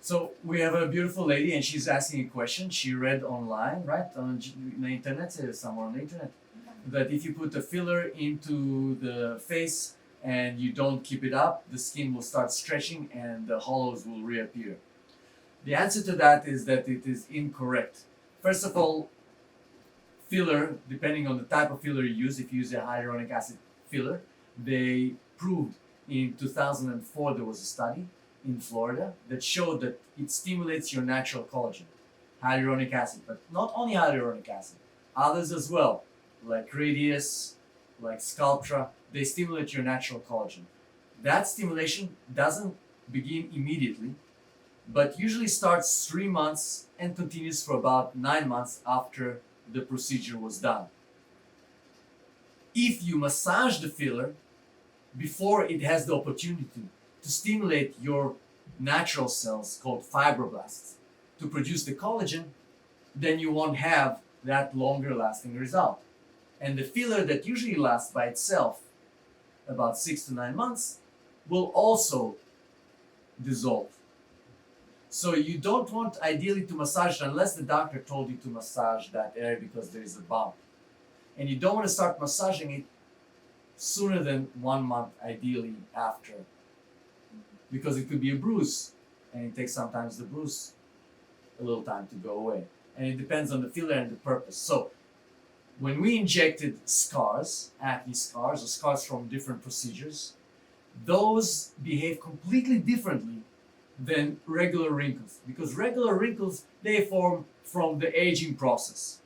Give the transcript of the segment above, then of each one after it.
So we have a beautiful lady, and she's asking a question. She read online, right, on the internet, somewhere on the internet, that if you put a filler into the face and you don't keep it up, the skin will start stretching and the hollows will reappear. The answer to that is that it is incorrect. First of all, filler, depending on the type of filler you use, if you use a hyaluronic acid filler, they proved in 2004 there was a study in Florida that showed that it stimulates your natural collagen, hyaluronic acid, but not only hyaluronic acid, others as well, like Radius, like Sculptra, they stimulate your natural collagen. That stimulation doesn't begin immediately, but usually starts 3 months and continues for about 9 months after the procedure was done. If you massage the filler before it has the opportunity to stimulate your natural cells called fibroblasts to produce the collagen, then you won't have that longer lasting result. And the filler that usually lasts by itself about 6 to 9 months will also dissolve. So you don't want ideally to massage it unless the doctor told you to massage that area because there is a bump. And you don't want to start massaging it sooner than 1 month ideally after, because it could be a bruise and it takes sometimes the bruise a little time to go away. And it depends on the filler and the purpose. So when we injected scars, acne scars or scars from different procedures, those behave completely differently than regular wrinkles, because regular wrinkles, they form from the aging process.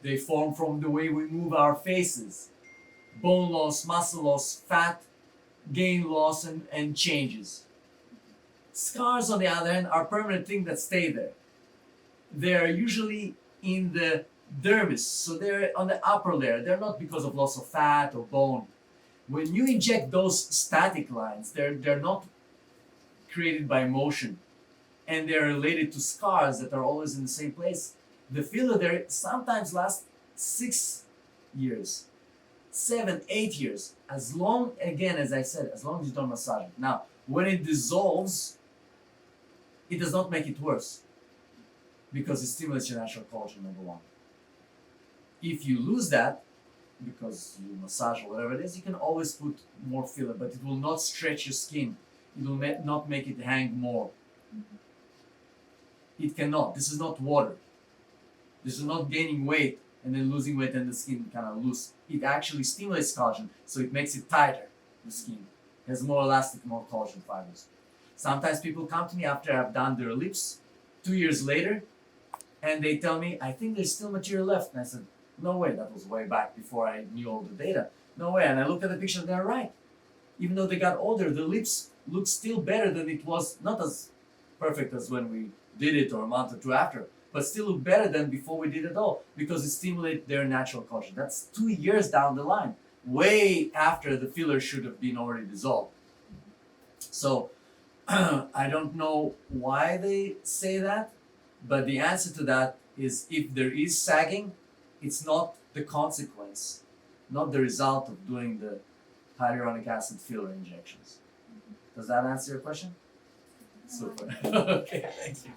They form from the way we move our faces, bone loss, muscle loss, fat gain loss, and changes. Scars, on the other hand, are permanent things that stay there. They are usually in the dermis, so they're on the upper layer. They're not because of loss of fat or bone. When you inject those static lines, they're not created by motion, and they're related to scars that are always in the same place. The filler there sometimes lasts 6 years, 7, 8 years, as long, again, as I said, as long as you don't massage it. Now, when it dissolves, it does not make it worse, because it stimulates your natural collagen, number one. If you lose that, because you massage or whatever it is, you can always put more filler, but it will not stretch your skin. It will not make it hang more. It cannot. This is not water. This is not gaining weight and then losing weight and the skin kind of loose. It actually stimulates collagen, so it makes it tighter, the skin. It has more elastic, more collagen fibers. Sometimes people come to me after I've done their lips 2 years later, and they tell me, I think there's still material left. And I said, no way, that was way back before I knew all the data. No way. And I looked at the picture, they're right. Even though they got older, the lips look still better than it was, not as perfect as when we did it or a month or two after, but still look better than before we did it all, because it stimulates their natural collagen. That's 2 years down the line, way after the filler should have been already dissolved. So I don't know why they say that, but the answer to that is if there is sagging, it's not the consequence, not the result of doing the hyaluronic acid filler injections. Does that answer your question? Super. Okay, thank you.